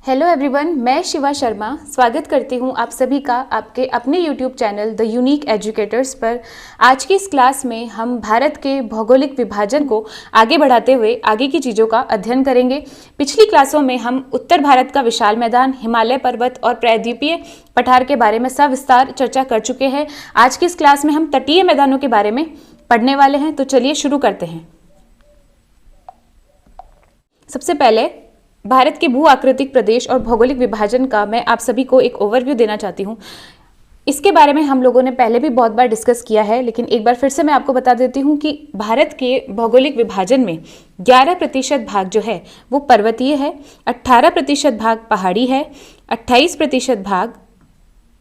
Hello everyone, मैं शिवा शर्मा स्वागत करती हूं आप सभी का आपके अपने YouTube channel the unique educators पर। आज की इस क्लास में हम भारत के भौगोलिक विभाजन को आगे बढ़ाते हुए आगे की चीज़ों का अध्ययन करेंगे। पिछली क्लासों में हम उत्तर भारत का विशाल मैदान, हिमालय पर्वत और प्रायद्वीपीय पठार के बारे में सविस्तार चर्चा कर चुके हैं। आज की इस क्लास में हम तटीय मैदानों के बारे में पढ़ने वाले हैं, तो चलिए शुरू करते हैं। सबसे पहले भारत के भू आकृतिक प्रदेश और भौगोलिक विभाजन का मैं आप सभी को एक ओवरव्यू देना चाहती हूँ। इसके बारे में हम लोगों ने पहले भी बहुत बार डिस्कस किया है, लेकिन एक बार फिर से मैं आपको बता देती हूँ कि भारत के भौगोलिक विभाजन में 11% भाग जो है वो पर्वतीय है, 18% भाग पहाड़ी है, 28% भाग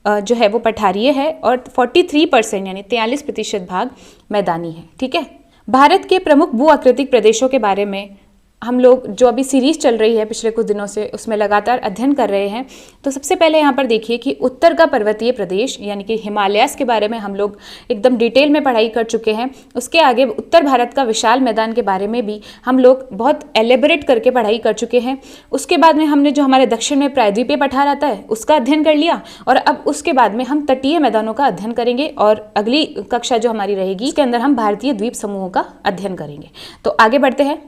जो है वो पठारीय है और 43% यानी 43% भाग मैदानी है। ठीक है, भारत के प्रमुख भू आकृतिक प्रदेशों के बारे में हम लोग जो अभी सीरीज चल रही है पिछले कुछ दिनों से उसमें लगातार अध्ययन कर रहे हैं। तो सबसे पहले यहाँ पर देखिए कि उत्तर का पर्वतीय प्रदेश यानी कि हिमालयास के बारे में हम लोग एकदम डिटेल में पढ़ाई कर चुके हैं। उसके आगे उत्तर भारत का विशाल मैदान के बारे में भी हम लोग बहुत एलेबोरेट करके पढ़ाई कर चुके हैं। उसके बाद में हमने जो हमारे दक्षिण में प्रायद्वीपीय पठार आता है उसका अध्ययन कर लिया और अब उसके बाद में हम तटीय मैदानों का अध्ययन करेंगे और अगली कक्षा जो हमारी रहेगी उसके अंदर हम भारतीय द्वीप समूहों का अध्ययन करेंगे। तो आगे बढ़ते हैं।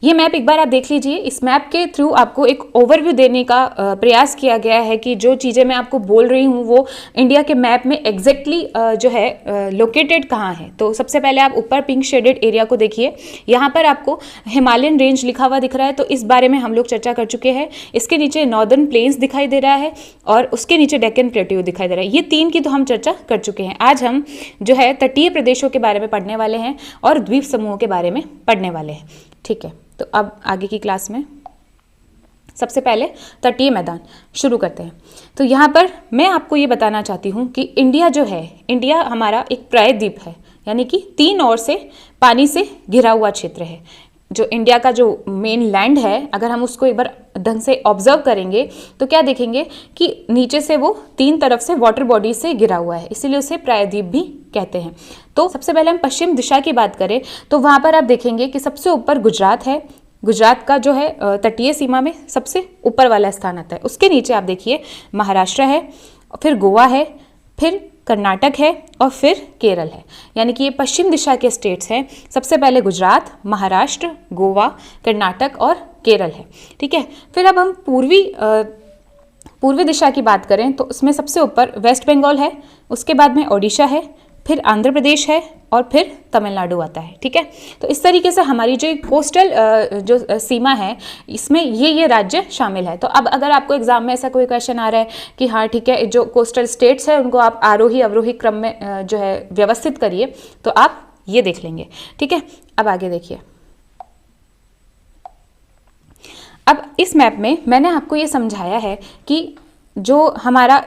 ये मैप एक बार आप देख लीजिए। इस मैप के थ्रू आपको एक ओवरव्यू देने का प्रयास किया गया है कि जो चीज़ें मैं आपको बोल रही हूँ वो इंडिया के मैप में एग्जैक्टली जो है लोकेटेड कहाँ है। तो सबसे पहले आप ऊपर पिंक शेडेड एरिया को देखिए। यहाँ पर आपको हिमालयन रेंज लिखा हुआ दिख रहा है, तो इस बारे में हम लोग चर्चा कर चुके हैं। इसके नीचे नॉर्दर्न प्लेन्स दिखाई दे रहा है और उसके नीचे डेक्कन प्लेट्यू दिखाई दे रहा है। ये तीन की तो हम चर्चा कर चुके हैं। आज हम जो है तटीय प्रदेशों के बारे में पढ़ने वाले हैं और द्वीप समूहों के बारे में पढ़ने वाले हैं। ठीक है, तो अब आगे की क्लास में सबसे पहले तटीय मैदान शुरू करते हैं। तो यहाँ पर मैं आपको ये बताना चाहती हूँ कि इंडिया जो है, इंडिया हमारा एक प्रायद्वीप है, यानी कि तीन ओर से पानी से घिरा हुआ क्षेत्र है। जो इंडिया का जो मेन लैंड है, अगर हम उसको एक बार ढंग से ऑब्जर्व करेंगे तो क्या देखेंगे कि नीचे से वो तीन तरफ से वाटर बॉडी से घिरा हुआ है, इसीलिए उसे प्रायद्वीप भी कहते हैं। तो सबसे पहले हम पश्चिम दिशा की बात करें तो वहाँ पर आप देखेंगे कि सबसे ऊपर गुजरात है। गुजरात का जो है तटीय सीमा में सबसे ऊपर वाला स्थान आता है। उसके नीचे आप देखिए महाराष्ट्र है, फिर गोवा है, फिर कर्नाटक है और फिर केरल है। यानी कि ये पश्चिम दिशा के स्टेट्स हैं। सबसे पहले गुजरात, महाराष्ट्र, गोवा, कर्नाटक और केरल है। ठीक है, फिर अब हम पूर्वी दिशा की बात करें तो उसमें सबसे ऊपर वेस्ट बंगाल है, उसके बाद में ओडिशा है, फिर आंध्र प्रदेश है और फिर तमिलनाडु आता है। ठीक है, तो इस तरीके से हमारी जो कोस्टल जो सीमा है इसमें ये राज्य शामिल है। तो अब अगर आपको एग्जाम में ऐसा कोई क्वेश्चन आ रहा है कि हाँ ठीक है, जो कोस्टल स्टेट्स है उनको आप आरोही अवरोही क्रम में जो है व्यवस्थित करिए, तो आप ये देख लेंगे। ठीक है, अब आगे देखिए। अब इस मैप में मैंने आपको ये समझाया है कि जो हमारा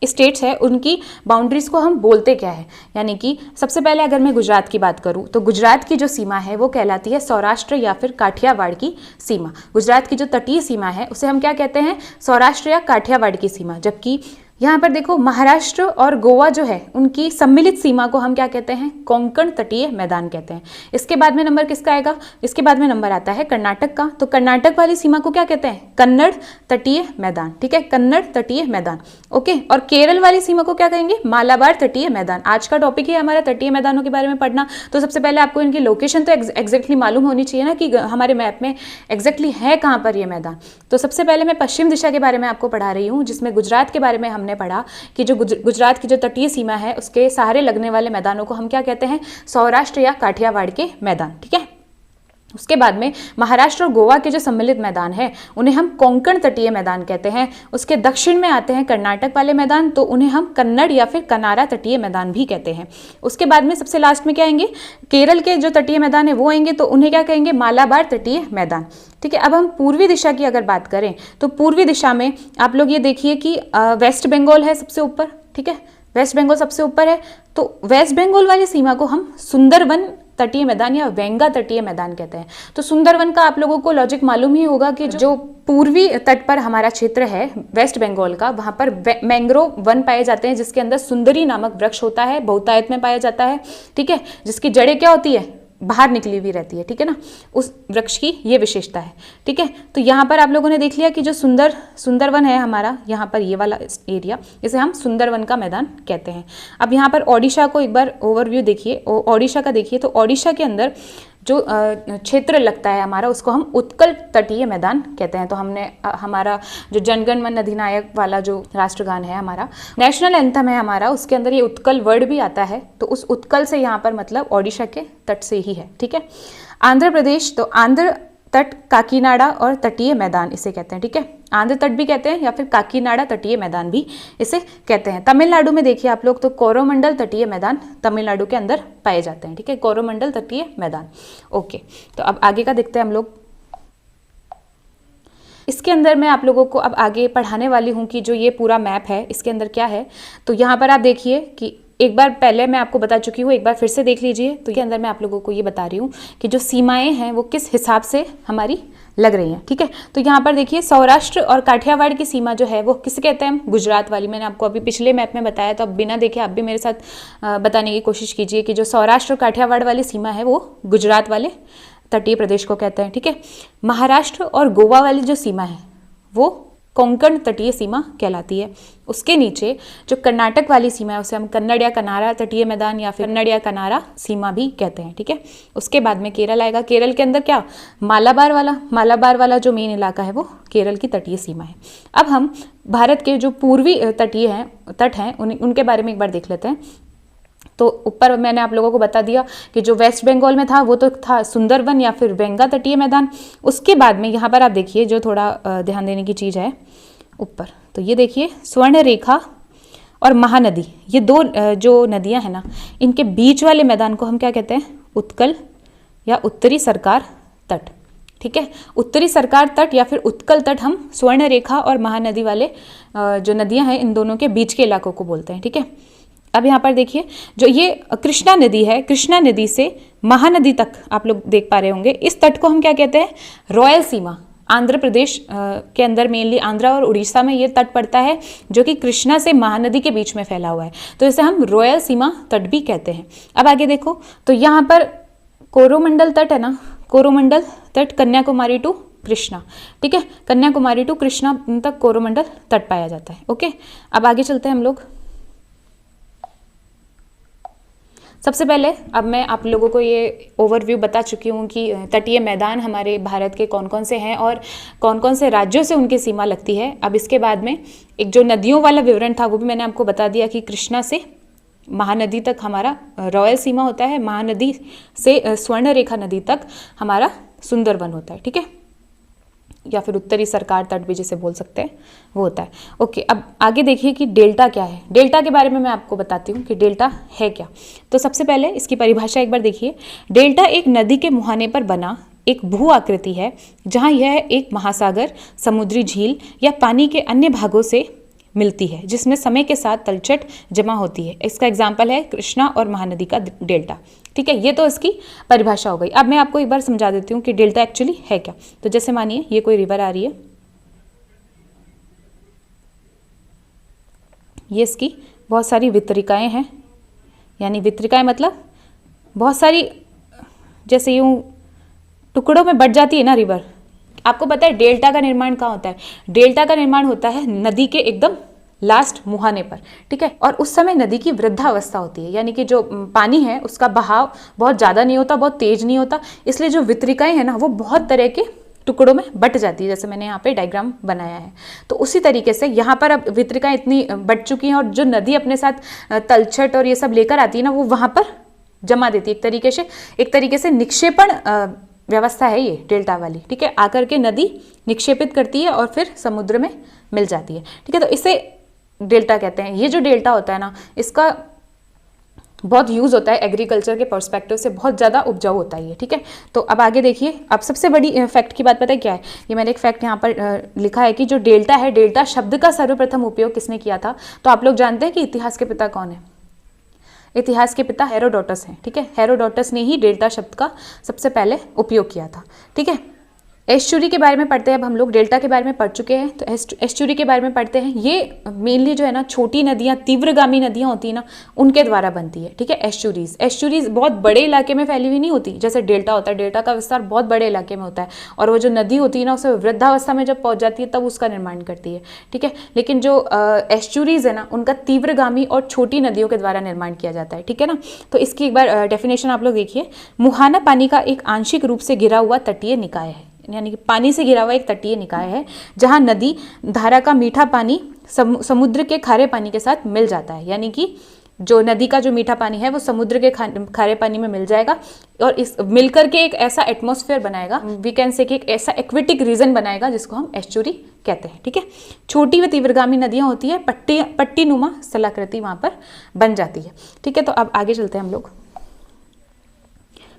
स्टेट्स है उनकी बाउंड्रीज को हम बोलते क्या है। यानी कि सबसे पहले अगर मैं गुजरात की बात करूं तो गुजरात की जो सीमा है वो कहलाती है सौराष्ट्र या फिर काठियावाड़ की सीमा। गुजरात की जो तटीय सीमा है उसे हम क्या कहते हैं, सौराष्ट्र या काठियावाड़ की सीमा। जबकि यहाँ पर देखो महाराष्ट्र और गोवा जो है उनकी सम्मिलित सीमा को हम क्या कहते हैं, कोंकण तटीय मैदान कहते हैं। इसके बाद में नंबर किसका आएगा, इसके बाद में नंबर आता है कर्नाटक का। तो कर्नाटक वाली सीमा को क्या कहते हैं, कन्नड़ तटीय मैदान। ठीक है, कन्नड़ तटीय मैदान। ओके, और केरल वाली सीमा को क्या कहेंगे, मालाबार तटीय मैदान। आज का टॉपिक है हमारा तटीय मैदानों के बारे में पढ़ना। तो सबसे पहले आपको इनकी लोकेशन तो एग्जैक्टली मालूम होनी चाहिए ना कि हमारे मैप में एग्जैक्टली है कहाँ पर ये मैदान। तो सबसे पहले मैं पश्चिम दिशा के बारे में आपको पढ़ा रही हूँ, जिसमें गुजरात के बारे में हमने पढ़ा कि जो गुजरात की जो तटीय सीमा है उसके सहारे लगने वाले मैदानों को हम क्या कहते हैं, सौराष्ट्र या काठियावाड़ के मैदान। ठीक है, उसके बाद में महाराष्ट्र और गोवा के जो सम्मिलित मैदान है उन्हें हम कोंकण तटीय मैदान कहते हैं। उसके दक्षिण में आते हैं कर्नाटक वाले मैदान, तो उन्हें हम कन्नड़ या फिर कनारा तटीय मैदान भी कहते हैं। उसके बाद में सबसे लास्ट में क्या आएंगे, केरल के जो तटीय मैदान है वो आएंगे, तो उन्हें क्या कहेंगे, मालाबार तटीय मैदान। ठीक है, अब हम पूर्वी दिशा की अगर बात करें तो पूर्वी दिशा में आप लोग ये देखिए कि वेस्ट बंगाल है सबसे ऊपर। ठीक है, वेस्ट बंगाल सबसे ऊपर है, तो वेस्ट बंगाल वाली सीमा को हम सुंदरवन तटीय मैदान या वेंगा तटीय मैदान कहते हैं। तो सुंदरवन का आप लोगों को लॉजिक मालूम ही होगा कि जो पूर्वी तट पर हमारा क्षेत्र है वेस्ट बंगाल का, वहाँ पर मैंग्रोव वन पाए जाते हैं, जिसके अंदर सुंदरी नामक वृक्ष होता है, बहुतायत में पाया जाता है। ठीक है, जिसकी जड़ें क्या होती है, बाहर निकली हुई रहती है, ठीक है ना, उस वृक्ष की ये विशेषता है, ठीक है। तो यहाँ पर आप लोगों ने देख लिया कि जो सुंदरवन है हमारा, यहाँ पर ये वाला एरिया, इसे हम सुंदरवन का मैदान कहते हैं। अब यहाँ पर ओडिशा को एक बार ओवरव्यू देखिए, ओडिशा का देखिए, तो ओडिशा के अंदर जो क्षेत्र लगता है हमारा, उसको हम उत्कल तटीय मैदान कहते हैं। तो हमने हमारा जो जनगण मन अधिनायक वाला जो राष्ट्रगान है, हमारा नेशनल एंथम है हमारा, उसके अंदर ये उत्कल वर्ड भी आता है। तो उस उत्कल से यहाँ पर मतलब ओडिशा के तट से ही है, ठीक है। आंध्र प्रदेश, तो आंध्र तट काकीनाडा और तटीय मैदान इसे कहते हैं, ठीक है। आंध्र तट भी कहते हैं या फिर काकीनाडा तटीय मैदान भी इसे कहते हैं। तमिलनाडु में देखिए आप लोग, तो कोरोमंडल तटीय मैदान तमिलनाडु के अंदर पाए जाते हैं, ठीक है, कोरोमंडल तटीय मैदान। ओके, तो अब आगे का देखते हैं हम लोग। इसके अंदर मैं आप लोगों को अब आगे पढ़ाने वाली हूँ कि जो ये पूरा मैप है इसके अंदर क्या है। तो यहाँ पर आप देखिए कि एक बार पहले मैं आपको बता चुकी हूँ, एक बार फिर से देख लीजिए। तो ये अंदर मैं आप लोगों को ये बता रही हूँ कि जो सीमाएं हैं वो किस हिसाब से हमारी लग रही हैं, ठीक है। तो यहाँ पर देखिए सौराष्ट्र और काठियावाड़ की सीमा जो है वो किसे कहते हैं, गुजरात वाली। मैंने आपको अभी पिछले मैप में बताया, तो अब बिना देखे आप भी मेरे साथ बताने की कोशिश कीजिए कि जो सौराष्ट्र और काठियावाड़ वाली सीमा है वो गुजरात वाले तटीय प्रदेश को कहते हैं, ठीक है। महाराष्ट्र और गोवा वाली जो सीमा है वो कोंकण तटीय सीमा कहलाती है। उसके नीचे जो कर्नाटक वाली सीमा है उसे हम कन्नड़ या कनारा तटीय मैदान या फिर कन्नड़ या कनारा सीमा भी कहते हैं, ठीक है। उसके बाद में केरल आएगा। केरल के अंदर क्या, मालाबार वाला जो मेन इलाका है वो केरल की तटीय सीमा है। अब हम भारत के जो पूर्वी तट हैं उनके बारे में एक बार देख लेते हैं। तो ऊपर मैंने आप लोगों को बता दिया कि जो वेस्ट बंगाल में था वो तो था सुंदरवन या फिर वेंगा तटीय मैदान। उसके बाद में यहाँ पर आप देखिए जो थोड़ा ध्यान देने की चीज़ है ऊपर, तो ये देखिए स्वर्ण रेखा और महानदी, ये दो जो नदियाँ हैं ना, इनके बीच वाले मैदान को हम क्या कहते हैं, उत्कल या उत्तरी सरकार तट, ठीक है। उत्तरी सरकार तट या फिर उत्कल तट हम स्वर्ण रेखा और महानदी वाले जो नदियाँ हैं इन दोनों के बीच के इलाकों को बोलते हैं, ठीक है। अब यहाँ पर देखिए जो ये कृष्णा नदी है, कृष्णा नदी से महानदी तक आप लोग देख पा रहे होंगे, इस तट को हम क्या कहते हैं, रॉयल सीमा। आंध्र प्रदेश के अंदर मेनली आंध्रा और उड़ीसा में ये तट पड़ता है जो कि कृष्णा से महानदी के बीच में फैला हुआ है, तो इसे हम रॉयल सीमा तट भी कहते हैं। अब आगे देखो, तो यहाँ पर कोरोमंडल तट है ना, कोरोमंडल तट कन्याकुमारी टू कृष्णा, ठीक है, कन्याकुमारी टू कृष्णा तक कोरोमंडल तट पाया जाता है। ओके, अब आगे चलते हैं हम लोग। सबसे पहले अब मैं आप लोगों को ये ओवरव्यू बता चुकी हूँ कि तटीय मैदान हमारे भारत के कौन कौन से हैं और कौन कौन से राज्यों से उनकी सीमा लगती है। अब इसके बाद में एक जो नदियों वाला विवरण था वो भी मैंने आपको बता दिया कि कृष्णा से महानदी तक हमारा रॉयल सीमा होता है, महानदी से स्वर्ण रेखा नदी तक हमारा सुंदरवन होता है, ठीक है, या फिर उत्तरी सरकार तट भी जिसे बोल सकते हैं वो होता है। ओके, अब आगे देखिए कि डेल्टा क्या है। डेल्टा के बारे में मैं आपको बताती हूँ कि डेल्टा है क्या। तो सबसे पहले इसकी परिभाषा एक बार देखिए। डेल्टा एक नदी के मुहाने पर बना एक भू आकृति है जहाँ यह एक महासागर, समुद्री झील या पानी के अन्य भागों से मिलती है, जिसमें समय के साथ तलछट जमा होती है। इसका एग्जाम्पल है कृष्णा और महानदी का डेल्टा, ठीक है। ये तो इसकी परिभाषा हो गई। अब मैं आपको एक बार समझा देती हूँ कि डेल्टा एक्चुअली है क्या। तो जैसे मानिए ये कोई रिवर आ रही है, ये इसकी बहुत सारी वितरिकाएं हैं, यानी वितरिकाएं मतलब बहुत सारी, जैसे यूं टुकड़ों में बट जाती है ना रिवर। आपको पता है डेल्टा का निर्माण कहाँ होता है? डेल्टा का निर्माण होता है नदी के एकदम लास्ट मुहाने पर, ठीक है। और उस समय नदी की वृद्धावस्था होती है, यानी कि जो पानी है उसका बहाव बहुत ज़्यादा नहीं होता, बहुत तेज नहीं होता, इसलिए जो वितरिकाएं हैं ना वो बहुत तरह के टुकड़ों में बट जाती है, जैसे मैंने यहाँ पे डायग्राम बनाया है। तो उसी तरीके से यहाँ पर अब वितरिकाएं इतनी बट चुकी हैं और जो नदी अपने साथ तलछट और ये सब लेकर आती है ना वो वहाँ पर जमा देती है। एक तरीके से निक्षेपण व्यवस्था है ये डेल्टा वाली, ठीक है। आकर के नदी निक्षेपित करती है और फिर समुद्र में मिल जाती है, ठीक है। तो इसे डेल्टा कहते हैं। ये जो डेल्टा होता है ना इसका बहुत यूज़ होता है एग्रीकल्चर के पर्सपेक्टिव से, बहुत ज़्यादा उपजाऊ होता है ये, ठीक है। तो अब आगे देखिए, अब सबसे बड़ी फैक्ट की बात पता है क्या है? ये मैंने एक फैक्ट यहाँ पर लिखा है कि जो डेल्टा है, डेल्टा शब्द का सर्वप्रथम उपयोग किसने किया था? तो आप लोग जानते हैं कि इतिहास के पिता कौन है? इतिहास के पिता हेरोडोटस हैं, ठीक है। हेरोडोटस ने ही डेल्टा शब्द का सबसे पहले उपयोग किया था, ठीक है। एस्चुरी के बारे में पढ़ते हैं अब हम लोग। डेल्टा के बारे में पढ़ चुके हैं, तो एस्चुरी के बारे में पढ़ते हैं। ये मेनली जो है ना छोटी नदियाँ, तीव्रगामी नदियाँ होती है ना, उनके द्वारा बनती है, ठीक है। एस्चुरीज बहुत बड़े इलाके में फैली हुई नहीं होती जैसे डेल्टा होता है। डेल्टा का विस्तार बहुत बड़े इलाके में होता है, और वो जो नदी होती है ना उसे वृद्धावस्था में जब पहुंच जाती है तब उसका निर्माण करती है, ठीक है। लेकिन जो एस्चुरीज है ना उनका तीव्रगामी और छोटी नदियों के द्वारा निर्माण किया जाता है, ठीक है ना। तो इसकी एक बार डेफिनेशन आप लोग देखिए। मुहाना पानी का एक आंशिक रूप से घिरा हुआ तटीय निकाय है, यानी कि पानी से घिरा हुआ एक तटीय निकाय है जहां नदी धारा का मीठा पानी समुद्र के खारे पानी के साथ मिल जाता है। यानी कि जो नदी का जो मीठा पानी है वो समुद्र के खारे पानी में मिल जाएगा, और इस मिलकर के एक ऐसा एटमॉस्फेयर बनाएगा, वी कैन से कि एक ऐसा एक्वेटिक रीजन बनाएगा जिसको हम एस्चुरी कहते हैं, ठीक है। छोटी व तीव्रगामी नदियां होती है, पट्टीनुमा स्थलाकृति वहां पर बन जाती है, ठीक है। तो अब आगे चलते हैं हम लोग,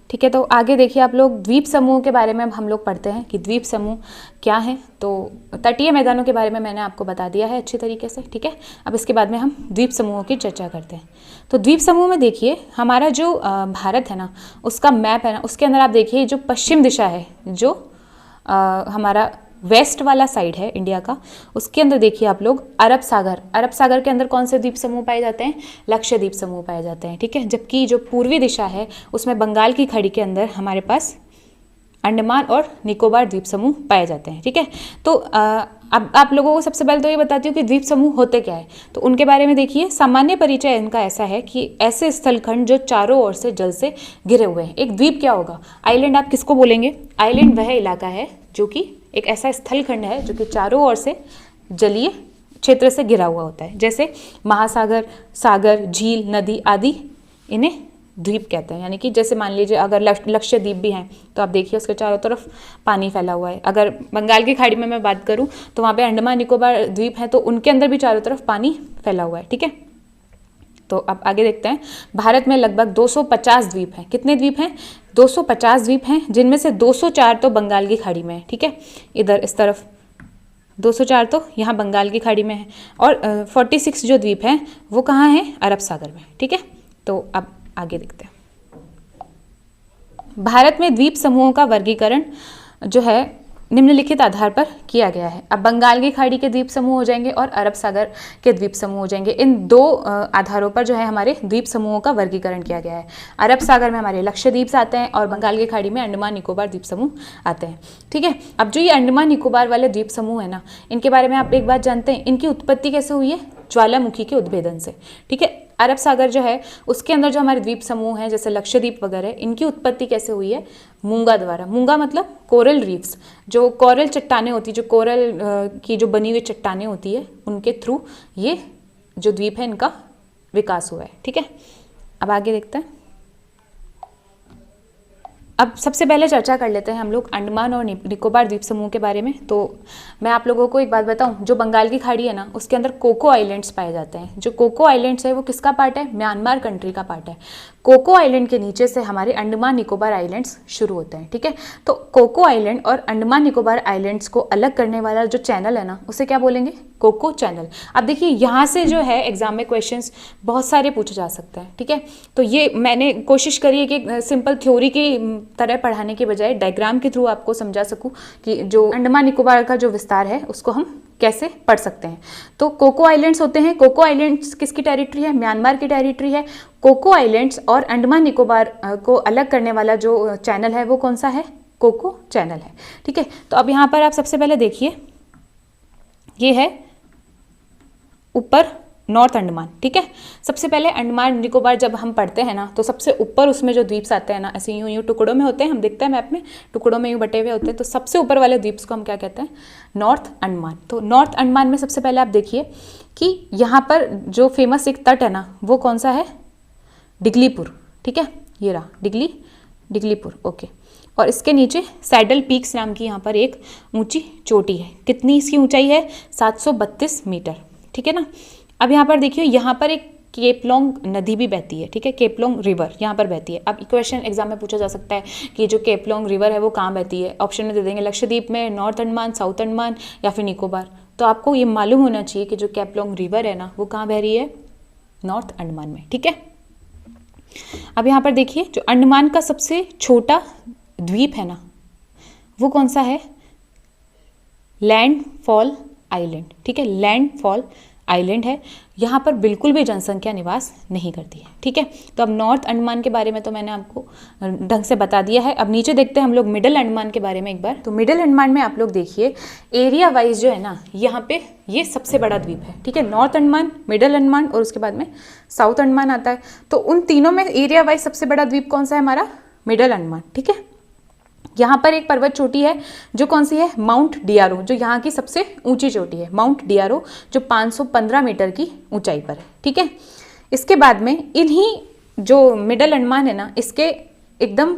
ठीक है। तो आगे देखिए आप लोग, द्वीप समूह के बारे में हम लोग पढ़ते हैं कि द्वीप समूह क्या है। तो तटीय मैदानों के बारे में मैंने आपको बता दिया है अच्छी तरीके से, ठीक है। अब इसके बाद में हम द्वीप समूहों की चर्चा करते हैं। तो द्वीप समूह में देखिए हमारा जो भारत है ना उसका मैप है ना, उसके अंदर आप देखिए जो पश्चिम दिशा है, जो हमारा वेस्ट वाला साइड है इंडिया का, उसके अंदर देखिए आप लोग अरब सागर के अंदर कौन से द्वीप समूह पाए जाते हैं? लक्षद्वीप समूह पाए जाते हैं, ठीक है। जबकि जो पूर्वी दिशा है उसमें बंगाल की खाड़ी के अंदर हमारे पास अंडमान और निकोबार द्वीप समूह पाए जाते हैं, ठीक है। तो अब आप लोगों को सबसे पहले तो ये बताती हूँ कि द्वीप समूह होते क्या है। तो उनके बारे में देखिए, सामान्य परिचय इनका ऐसा है कि ऐसे स्थलखंड जो चारों ओर से जल से घिरे हुए हैं। एक द्वीप क्या होगा? आइलैंड आप किसको बोलेंगे? आइलैंड वह इलाका है जो कि एक ऐसा स्थलखंड है जो कि चारों ओर से जलीय क्षेत्र से घिरा हुआ होता है। जैसे महासागर, सागर, झील, नदी आदि, इन्हें द्वीप कहते हैं। यानी कि जैसे मान लीजिए अगर लक्षद्वीप भी हैं तो आप देखिए उसके चारों तरफ पानी फैला हुआ है। अगर बंगाल की खाड़ी में मैं बात करूं तो वहाँ पे अंडमान निकोबार द्वीप हैं, तो उनके अंदर भी चारों तरफ पानी फैला हुआ है, ठीक है। तो अब आगे देखते हैं। भारत में लगभग 250 द्वीप हैं। कितने द्वीप हैं? 250 द्वीप हैं, जिनमें से 204 तो बंगाल की खाड़ी में है, ठीक है। इधर इस तरफ 204 तो यहाँ बंगाल की खाड़ी में है, और 46 जो द्वीप हैं वो कहाँ हैं? अरब सागर में, ठीक है। तो अब आगे देखते हैं। भारत में द्वीप समूहों का वर्गीकरण जो है निम्नलिखित आधार पर किया गया है। अब बंगाल की खाड़ी के द्वीप समूह हो जाएंगे और अरब सागर के द्वीप समूह हो जाएंगे। इन दो आधारों पर जो है हमारे द्वीप समूहों का वर्गीकरण किया गया है। अरब सागर में हमारे लक्षद्वीप आते हैं और बंगाल की खाड़ी में अंडमान निकोबार द्वीप समूह आते हैं, ठीक है। अब जो ये अंडमान निकोबार वाले द्वीप समूह है ना, इनके बारे में आप एक बात जानते हैं, इनकी उत्पत्ति कैसे हुई है? ज्वालामुखी के उद्भेदन से, ठीक है। अरब सागर जो है उसके अंदर जो हमारे द्वीप समूह हैं जैसे लक्षद्वीप वगैरह, इनकी उत्पत्ति कैसे हुई है? मूंगा द्वारा। मूंगा मतलब कोरल रीफ्स, जो कोरल चट्टानें होती है, जो कोरल की जो बनी हुई चट्टानें होती है, उनके थ्रू ये जो द्वीप है इनका विकास हुआ है, ठीक है। अब आगे देखते हैं। अब सबसे पहले चर्चा कर लेते हैं हम लोग अंडमान और निकोबार द्वीप समूह के बारे में। तो मैं आप लोगों को एक बात बताऊं, जो बंगाल की खाड़ी है ना उसके अंदर कोको आइलैंड्स पाए जाते हैं। जो कोको आइलैंड्स है वो किसका पार्ट है? म्यांमार कंट्री का पार्ट है। कोको आइलैंड के नीचे से हमारे अंडमान निकोबार आइलैंड्स शुरू होते हैं, ठीक है। तो कोको आइलैंड और अंडमान निकोबार आइलैंड्स को अलग करने वाला जो चैनल है ना उसे क्या बोलेंगे? Coco Channel. अब देखिए यहाँ से जो है एग्जाम में क्वेश्चंस बहुत सारे पूछे जा सकते हैं, ठीक है। तो ये मैंने कोशिश करी है कि सिंपल थ्योरी की तरह पढ़ाने के बजाय डायग्राम के थ्रू आपको समझा सकूं कि जो अंडमान निकोबार का जो विस्तार है उसको हम कैसे पढ़ सकते हैं। तो कोको आइलैंड्स होते हैं। कोको आइलैंड्स किसकी टेरिटरी है? म्यांमार की टेरिटरी है। कोको आइलैंड्स और अंडमान निकोबार को अलग करने वाला जो चैनल है वो कौन सा है? कोको चैनल है, ठीक है। तो अब यहाँ पर आप सबसे पहले देखिए, ये है ऊपर नॉर्थ अंडमान, ठीक है। सबसे पहले अंडमान निकोबार जब हम पढ़ते हैं ना तो सबसे ऊपर उसमें जो द्वीप्स आते हैं ना, ऐसे यूं यूं टुकड़ों में होते हैं, हम देखते हैं मैप में टुकड़ों में यूं बटे हुए होते हैं। तो सबसे ऊपर वाले द्वीप्स को हम क्या कहते हैं? नॉर्थ अंडमान। तो नॉर्थ अंडमान में सबसे पहले आप देखिए कि यहाँ पर जो फेमस एक तट है ना वो कौन सा है? डिगलीपुर, ठीक है। ये रहा डिगलीपुर, ओके। और इसके नीचे सैडल पीक्स नाम की यहाँ पर एक ऊंची चोटी है। कितनी इसकी ऊंचाई है? 732 मीटर, ठीक है ना। अब यहाँ पर देखिए, यहाँ पर एक केपलोंग नदी भी बहती है, ठीक है। केपलोंग रिवर यहाँ पर बहती है। अब क्वेश्चन एग्जाम में पूछा जा सकता है कि जो केपलोंग रिवर है वो कहाँ बहती है? ऑप्शन में दे देंगे लक्षद्वीप में, नॉर्थ अंडमान, साउथ अंडमान या फिर निकोबार। तो आपको ये मालूम होना चाहिए कि जो केपलोंग रिवर है ना वो कहाँ बह रही है? नॉर्थ अंडमान में, ठीक है। अब यहाँ पर देखिए, जो अंडमान का सबसे छोटा द्वीप है ना वो कौन सा है? लैंडफॉल आइलैंड, ठीक है, लैंडफॉल आइलैंड है। यहाँ पर बिल्कुल भी जनसंख्या निवास नहीं करती है, ठीक है। तो अब नॉर्थ अंडमान के बारे में तो मैंने आपको ढंग से बता दिया है। अब नीचे देखते हैं हम लोग मिडिल अंडमान के बारे में एक बार। तो मिडिल अंडमान में आप लोग देखिए एरिया वाइज जो है ना, यहाँ पे ये सबसे बड़ा द्वीप है, ठीक है। नॉर्थ अंडमान, मिडिल अंडमान और उसके बाद में साउथ अंडमान आता है। तो उन तीनों में एरिया वाइज सबसे बड़ा द्वीप कौन सा है? हमारा मिडिल अंडमान, ठीक है। यहाँ पर एक पर्वत चोटी है जो कौन सी है? माउंट डियारो, जो यहाँ की सबसे ऊंची चोटी है, माउंट डियारो, जो 515 मीटर की ऊंचाई पर है, ठीक है। इसके बाद में इन्हीं जो मिडिल अंडमान है ना, इसके एकदम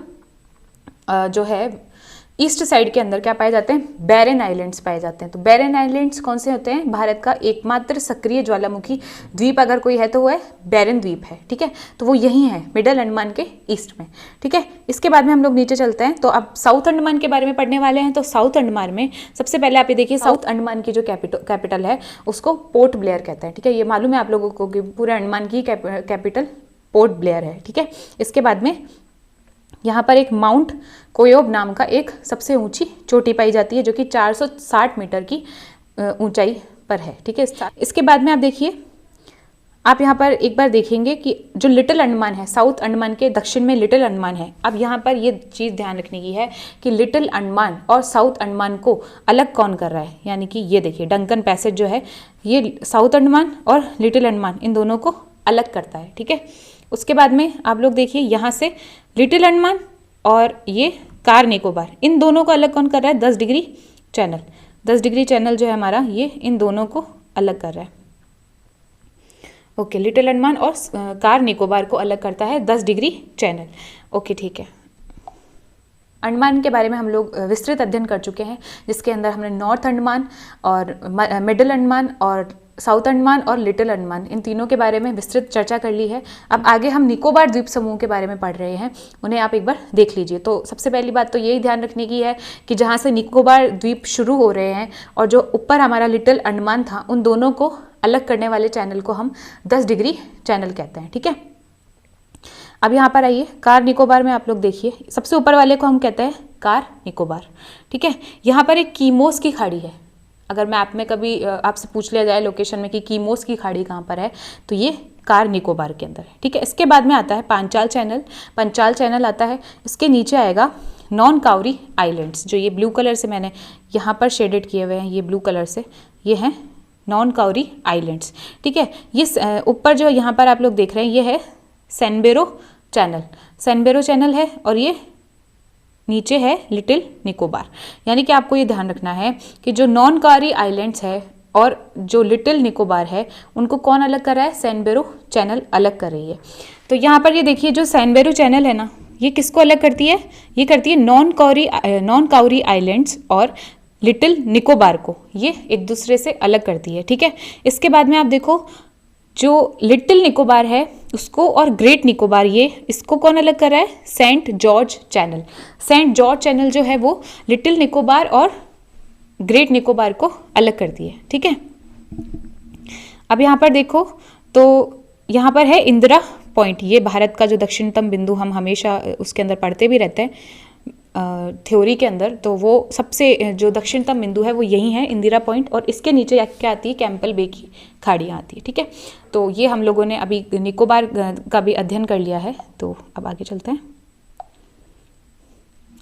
जो है ईस्ट साइड के अंदर क्या पाए जाते हैं? बैरन आइलैंड्स पाए जाते हैं। तो बैरन आइलैंड्स कौन से होते हैं? भारत का एकमात्र सक्रिय ज्वालामुखी द्वीप अगर कोई है तो वो है बैरन द्वीप है, ठीक है। तो वो यही है मिडिल अंडमान के ईस्ट में, ठीक है। इसके बाद में हम लोग नीचे चलते हैं। तो अब साउथ अंडमान के बारे में पढ़ने वाले हैं। तो साउथ अंडमान में सबसे पहले आप ये देखिए, साउथ अंडमान की जो कैपिटल है उसको पोर्ट ब्लेयर कहते हैं, ठीक है। ये मालूम है आप लोगों को कि पूरे अंडमान की कैपिटल पोर्ट ब्लेयर है, ठीक है। इसके बाद में यहाँ पर एक माउंट कोयोब नाम का एक सबसे ऊंची चोटी पाई जाती है जो कि 460 मीटर की ऊंचाई पर है, ठीक है। इसके बाद में आप देखिए, आप यहाँ पर एक बार देखेंगे कि जो लिटिल अंडमान है, साउथ अंडमान के दक्षिण में लिटिल अंडमान है। अब यहाँ पर ये चीज़ ध्यान रखने की है कि लिटिल अंडमान और साउथ अंडमान को अलग कौन कर रहा है, यानी कि ये देखिए डंकन पैसेज जो है ये साउथ अंडमान और लिटिल अंडमान इन दोनों को अलग करता है, ठीक है। उसके बाद में आप लोग देखिए यहाँ से लिटिल अंडमान और ये कार निकोबार, इन दोनों को अलग कौन कर रहा है? 10 डिग्री चैनल। 10 डिग्री चैनल जो है हमारा, ये इन दोनों को अलग कर रहा है। ओके, लिटिल अंडमान और कार निकोबार को अलग करता है 10 डिग्री चैनल। ओके, ठीक है। अंडमान के बारे में हम लोग विस्तृत अध्ययन कर चुके हैं, जिसके अंदर हमने नॉर्थ अंडमान और मिडिल अंडमान और साउथ अंडमान और लिटिल अंडमान इन तीनों के बारे में विस्तृत चर्चा कर ली है। अब आगे हम निकोबार द्वीप समूह के बारे में पढ़ रहे हैं, उन्हें आप एक बार देख लीजिए। तो सबसे पहली बात तो यही ध्यान रखने की है कि जहाँ से निकोबार द्वीप शुरू हो रहे हैं और जो ऊपर हमारा लिटिल अंडमान था, उन दोनों को अलग करने वाले चैनल को हम 10 डिग्री चैनल कहते हैं, ठीक है। अब यहाँ पर आइए, कार निकोबार में आप लोग देखिए, सबसे ऊपर वाले को हम कहते हैं कार निकोबार, ठीक है। यहाँ पर एक कीमोस की खाड़ी है। अगर मैप में कभी आपसे पूछ लिया जाए लोकेशन में कि कीमोस की खाड़ी कहाँ पर है, तो ये कार निकोबार के अंदर है, ठीक है। इसके बाद में आता है पांचाल चैनल। पंचाल चैनल आता है, इसके नीचे आएगा नॉन काउरी आइलैंड्स, जो ये ब्लू कलर से मैंने यहाँ पर शेडेड किए हुए हैं, ये ब्लू कलर से, ये हैं नॉन काउरी आइलैंड्स, ठीक है। ये ऊपर जो यहाँ पर आप लोग देख रहे हैं, ये है सैनबेरो चैनल, सैनबेरो चैनल है, और ये नीचे है लिटिल निकोबार। यानी कि आपको ये ध्यान रखना है कि जो नॉन काउरी आइलैंड्स है और जो लिटिल निकोबार है, उनको कौन अलग कर रहा है? सैनबेरो चैनल अलग कर रही है। तो यहाँ पर ये देखिए, जो सैनबेरो चैनल है ना, ये किसको अलग करती है? ये करती है नॉन काउरी आइलैंड्स और लिटिल निकोबार को, ये एक दूसरे से अलग करती है, ठीक है। इसके बाद में आप देखो, जो लिटिल निकोबार है उसको और ग्रेट निकोबार, ये इसको कौन अलग कर रहा है? Saint George Channel. Saint George Channel जो है वो लिटिल निकोबार और ग्रेट निकोबार को अलग करती है, ठीक है। अब यहाँ पर देखो, तो यहाँ पर है इंदिरा पॉइंट, ये भारत का जो दक्षिणतम बिंदु, हम हमेशा उसके अंदर पढ़ते भी रहते हैं थ्योरी के अंदर, तो वो सबसे जो दक्षिणतम बिंदु है वो यही है, इंदिरा पॉइंट। और इसके नीचे क्या आती है? कैंपबेल बे की खाड़ियाँ आती है, ठीक है। तो ये हम लोगों ने अभी निकोबार का भी अध्ययन कर लिया है। तो अब आगे चलते हैं।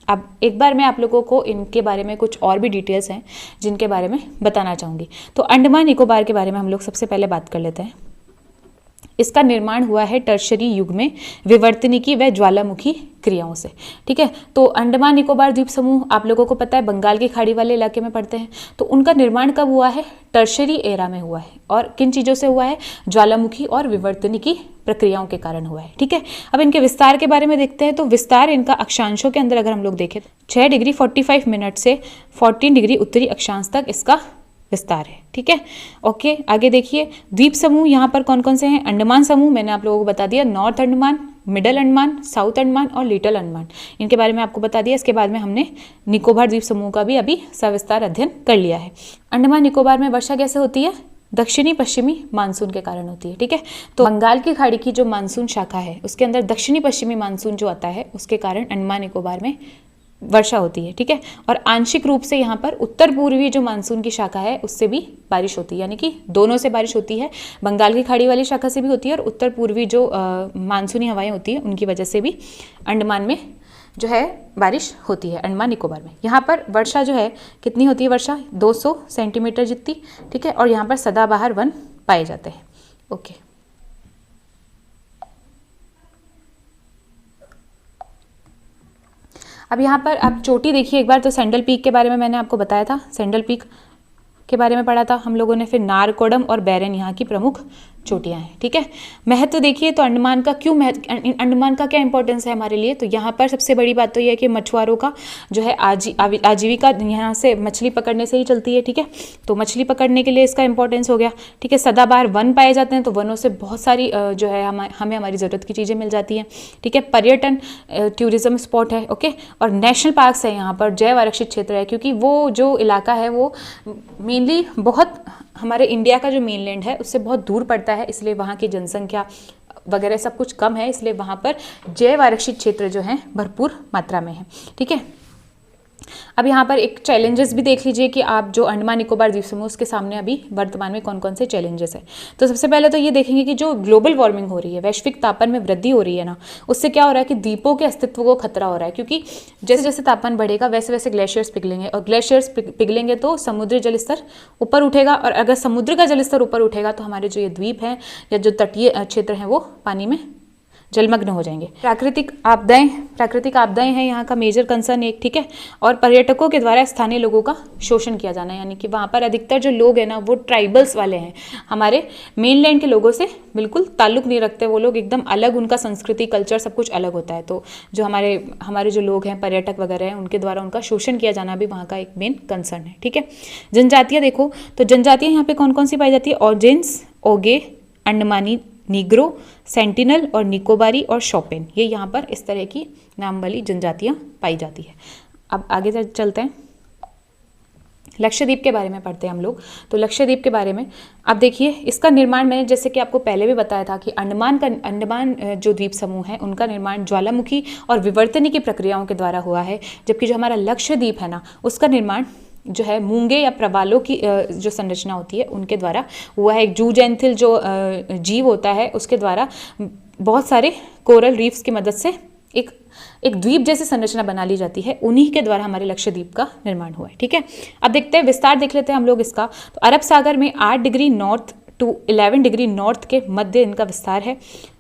अब एक बार मैं आप लोगों को इनके बारे में कुछ और भी डिटेल्स हैं जिनके बारे में बताना चाहूँगी। तो अंडमान निकोबार के बारे में हम लोग सबसे पहले बात कर लेते हैं। इसका निर्माण हुआ है टर्शरी युग में विवर्तनिकी व ज्वालामुखी क्रियाओं से, ठीक है। तो अंडमान निकोबार द्वीप समूह आप लोगों को पता है बंगाल की खाड़ी वाले इलाके में पड़ते हैं। तो उनका निर्माण कब हुआ है? टर्शरी एरा में हुआ है। और किन चीज़ों से हुआ है? ज्वालामुखी और विवर्तनिकी प्रक्रियाओं के कारण हुआ है, ठीक है। अब इनके विस्तार के बारे में देखते हैं। तो विस्तार इनका अक्षांशों के अंदर अगर हम लोग देखें, 6 डिग्री 45 मिनट से 14 डिग्री उत्तरी अक्षांश तक इसका विस्तार है, ठीक है। ओके, आगे देखिए, द्वीप समूह यहाँ पर कौन कौन से हैं? अंडमान समूह मैंने आप लोगों को बता दिया, north Andaman, middle Andaman, south Andaman और लिटिल अंडमान, इनके बारे में आपको बता दिया। इसके बाद में हमने निकोबार द्वीप समूह का भी अभी सविस्तार अध्ययन कर लिया है। अंडमान निकोबार में वर्षा कैसे होती है? दक्षिणी पश्चिमी मानसून के कारण होती है, ठीक है। तो बंगाल की खाड़ी की जो मानसून शाखा है उसके अंदर दक्षिणी पश्चिमी मानसून जो आता है उसके कारण अंडमान निकोबार में वर्षा होती है, ठीक है। और आंशिक रूप से यहाँ पर उत्तर पूर्वी जो मानसून की शाखा है उससे भी बारिश होती है, यानी कि दोनों से बारिश होती है। बंगाल की खाड़ी वाली शाखा से भी होती है और उत्तर पूर्वी जो मानसूनी हवाएं होती हैं उनकी वजह से भी अंडमान में जो है बारिश होती है, अंडमान निकोबार में। यहाँ पर वर्षा जो है कितनी होती है, वर्षा 200 सेंटीमीटर जितनी, ठीक है। और यहाँ पर सदाबहार वन पाए जाते हैं। ओके, अब यहाँ पर आप चोटी देखिए एक बार। तो सैंडल पीक के बारे में मैंने आपको बताया था, सैंडल पीक के बारे में पढ़ा था हम लोगों ने। फिर नारकोडम और बैरन यहाँ की प्रमुख चोटियाँ हैं, ठीक है। महत्व देखिए तो अंडमान का क्यों अंडमान का क्या इंपॉर्टेंस है हमारे लिए, तो यहाँ पर सबसे बड़ी बात तो यह है कि मछुआरों का जो है आजीविका यहाँ से मछली पकड़ने से ही चलती है, ठीक है। तो मछली पकड़ने के लिए इसका इंपॉर्टेंस हो गया, ठीक है। सदाबहार वन पाए जाते हैं, तो वनों से बहुत सारी जो है हमें हमारी ज़रूरत की चीज़ें मिल जाती हैं, ठीक है। पर्यटन टूरिज्म स्पॉट है, ओके। और नेशनल पार्क्स है, यहाँ पर जैव आरक्षित क्षेत्र है, क्योंकि वो जो इलाका है वो मेनली बहुत हमारे इंडिया का जो मेनलैंड है उससे बहुत दूर पड़ता है, इसलिए वहाँ की जनसंख्या वगैरह सब कुछ कम है, इसलिए वहाँ पर जैव आरक्षित क्षेत्र जो हैं भरपूर मात्रा में है, ठीक है। अब यहाँ पर एक चैलेंजेस भी देख लीजिए कि आप जो अंडमान निकोबार द्वीप समूह उसके सामने अभी वर्तमान में कौन कौन से चैलेंजेस है। तो सबसे पहले तो ये देखेंगे कि जो ग्लोबल वार्मिंग हो रही है, वैश्विक तापमान में वृद्धि हो रही है ना, उससे क्या हो रहा है कि द्वीपों के अस्तित्व को खतरा हो रहा है, क्योंकि जैसे जैसे तापमान बढ़ेगा वैसे वैसे ग्लेशियर्स पिघलेंगे, और ग्लेशियर्स पिघलेंगे तो समुद्री जल स्तर ऊपर उठेगा, और अगर समुद्र का जल स्तर ऊपर उठेगा तो हमारे जो ये द्वीप हैं या जो तटीय क्षेत्र हैं वो पानी में जलमग्न हो जाएंगे। प्राकृतिक आपदाएं हैं यहाँ का मेजर कंसर्न एक, ठीक है। और पर्यटकों के द्वारा स्थानीय लोगों का शोषण किया जाना, यानी कि वहाँ पर अधिकतर जो लोग हैं ना वो ट्राइबल्स वाले हैं, हमारे मेनलैंड के लोगों से बिल्कुल ताल्लुक नहीं रखते, वो लोग एकदम अलग, उनका संस्कृति कल्चर सब कुछ अलग होता है। तो जो हमारे जो लोग हैं पर्यटक वगैरह हैं उनके द्वारा उनका शोषण किया जाना भी वहाँ का एक मेन कंसर्न है, ठीक है। जनजातियाँ देखो तो जनजातियाँ यहाँ पे कौन कौन सी पाई जाती है, ऑर्जेंस, ओगे, अंडमानी निग्रो, सेंटिनल और निकोबारी और शोपेन, ये यहाँ पर इस तरह की नाम वाली जनजातियाँ पाई जाती है। अब आगे चलते हैं, लक्षद्वीप के बारे में पढ़ते हैं हम लोग। तो लक्षद्वीप के बारे में अब देखिए, इसका निर्माण मैंने जैसे कि आपको पहले भी बताया था कि अंडमान जो द्वीप समूह है उनका निर्माण ज्वालामुखी और विवर्तनी की प्रक्रियाओं के द्वारा हुआ है, जबकि जो हमारा लक्षद्वीप है ना उसका निर्माण जो है मूंगे या प्रवालों की जो संरचना होती है उनके द्वारा हुआ है। एक जूजेंथिल जो जीव होता है उसके द्वारा बहुत सारे कोरल रीफ्स की मदद से एक द्वीप जैसी संरचना बना ली जाती है, उन्हीं के द्वारा हमारे लक्षद्वीप का निर्माण हुआ है, ठीक है। अब देखते हैं, विस्तार देख लेते हैं हम लोग इसका। तो अरब सागर में 8 degree north to 11 degree north के मध्य इनका विस्तार है।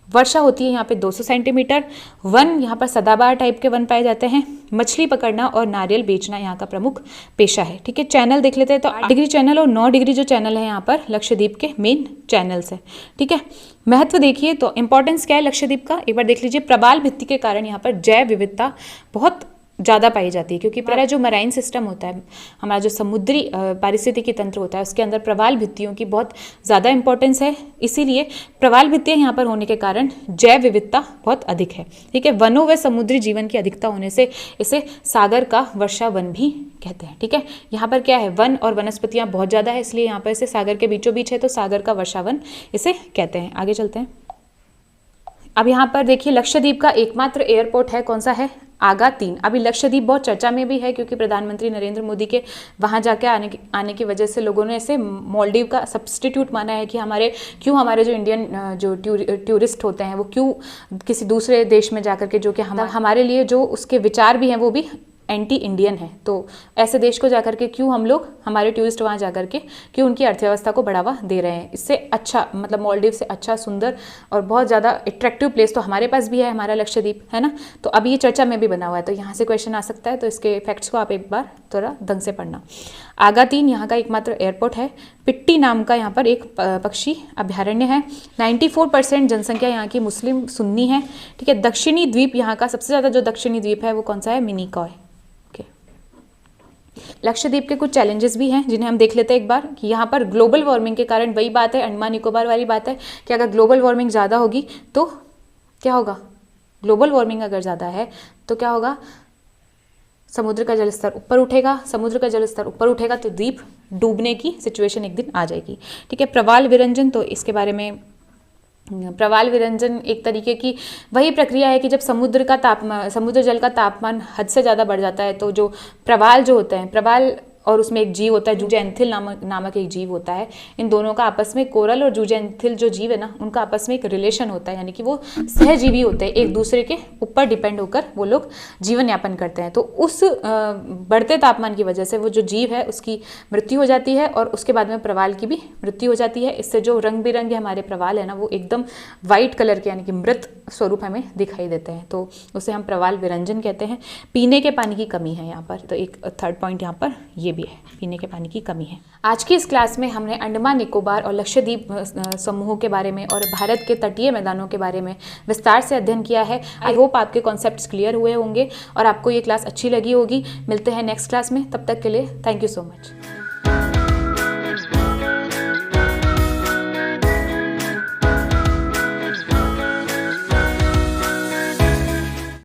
वर्षा होती है यहाँ पे 200 सेंटीमीटर। वन यहाँ पर सदाबहार टाइप के वन पाए जाते हैं। मछली पकड़ना और नारियल बेचना यहाँ का प्रमुख पेशा है, ठीक है। चैनल देख लेते हैं, तो 8 डिग्री चैनल और 9 डिग्री जो चैनल है यहाँ पर लक्षद्वीप के मेन चैनल्स है, ठीक है। महत्व देखिए तो इंपॉर्टेंस क्या है लक्षद्वीप का, एक बार देख लीजिए। प्रवाल भित्ति के कारण यहाँ पर जैव विविधता बहुत ज़्यादा पाई जाती है, क्योंकि हमारा जो मराइन सिस्टम होता है, हमारा जो समुद्री पारिस्थितिकी तंत्र होता है, उसके अंदर प्रवाल भित्तियों की बहुत ज़्यादा इंपॉर्टेंस है। इसीलिए प्रवाल भित्तियाँ यहाँ पर होने के कारण जैव विविधता बहुत अधिक है, ठीक है। वनों व समुद्री जीवन की अधिकता होने से इसे सागर का वर्षा वन भी कहते हैं, ठीक है। यहाँ पर क्या है, वन और वनस्पतियाँ बहुत ज़्यादा है, इसलिए यहाँ पर इसे सागर के बीचों बीच है, तो सागर का वर्षा वन इसे कहते हैं। आगे चलते हैं। अब यहाँ पर देखिए, लक्षद्वीप का एकमात्र एयरपोर्ट है, कौन सा है, आगा 3। अभी लक्षद्वीप बहुत चर्चा में भी है, क्योंकि प्रधानमंत्री नरेंद्र मोदी के वहाँ जाके आने की वजह से लोगों ने इसे मालदीव का सब्स्टिट्यूट माना है कि हमारे जो इंडियन जो टूरिस्ट होते हैं वो क्यों किसी दूसरे देश में जाकर के, जो कि हमारे लिए जो उसके विचार भी हैं वो भी एंटी इंडियन है, तो ऐसे देश को जाकर के क्यों हम लोग, हमारे टूरिस्ट वहाँ जाकर के क्यों उनकी अर्थव्यवस्था को बढ़ावा दे रहे हैं। इससे अच्छा, मतलब मालदीव से अच्छा, सुंदर और बहुत ज़्यादा अट्रैक्टिव प्लेस तो हमारे पास भी है, हमारा लक्षद्वीप है ना। तो अब ये चर्चा में भी बना हुआ है, तो यहाँ से क्वेश्चन आ सकता है, तो इसके फैक्ट्स को आप एक बार थोड़ा ढंग से पढ़ना। आगा 3 यहाँ का एकमात्र एयरपोर्ट है। पिट्टी नाम का यहाँ पर एक पक्षी अभ्यारण्य है। 94% जनसंख्या यहाँ की मुस्लिम सुन्नी है, ठीक है। दक्षिणी द्वीप यहाँ का सबसे ज़्यादा जो दक्षिणी द्वीप है वो कौन सा है, मिनिकॉय। लक्षद्वीप के कुछ चैलेंजेस भी हैं जिन्हें हम देख लेते हैं एक बार, कि यहाँ पर ग्लोबल वार्मिंग के कारण, वही बात है अंडमान निकोबार वाली बात है कि अगर ग्लोबल वार्मिंग ज़्यादा होगी तो क्या होगा, ग्लोबल वार्मिंग अगर ज़्यादा है तो क्या होगा, समुद्र का जलस्तर ऊपर उठेगा। समुद्र का जलस्तर ऊपर उठेगा तो द्वीप डूबने की सिचुएशन एक दिन आ जाएगी, ठीक है। प्रवाल विरंजन, तो इसके बारे में प्रवाल विरंजन एक तरीके की वही प्रक्रिया है कि जब समुद्र जल का तापमान हद से ज़्यादा बढ़ जाता है तो जो प्रवाल जो होते हैं, प्रवाल और उसमें एक जीव होता है जूजेंथिल नामक एक जीव होता है। इन दोनों का आपस में, कोरल और जूजेंथिल जो जीव है ना, उनका आपस में एक रिलेशन होता है, यानी कि वो सहजीवी होते हैं, एक दूसरे के ऊपर डिपेंड होकर वो लोग जीवन यापन करते हैं। तो उस बढ़ते तापमान की वजह से वो जो जीव है उसकी मृत्यु हो जाती है और उसके बाद में प्रवाल की भी मृत्यु हो जाती है। इससे जो रंग बिरंगे हमारे प्रवाल है ना, वो एकदम वाइट कलर के यानी कि मृत स्वरूप हमें दिखाई देते हैं, तो उसे हम प्रवाल विरंजन कहते हैं। पीने के पानी की कमी है यहाँ पर, तो एक थर्ड पॉइंट यहाँ पर ये भी है, पीने के पानी की कमी है। आज की इस क्लास में हमने अंडमान निकोबार और लक्षद्वीप समूहों के बारे में और भारत के तटीय मैदानों के बारे में विस्तार से अध्ययन किया है। आई होप आपके कॉन्सेप्ट्स क्लियर हुए होंगे और आपको ये क्लास अच्छी लगी होगी। मिलते हैं नेक्स्ट क्लास में, तब तक के लिए थैंक यू सो मच।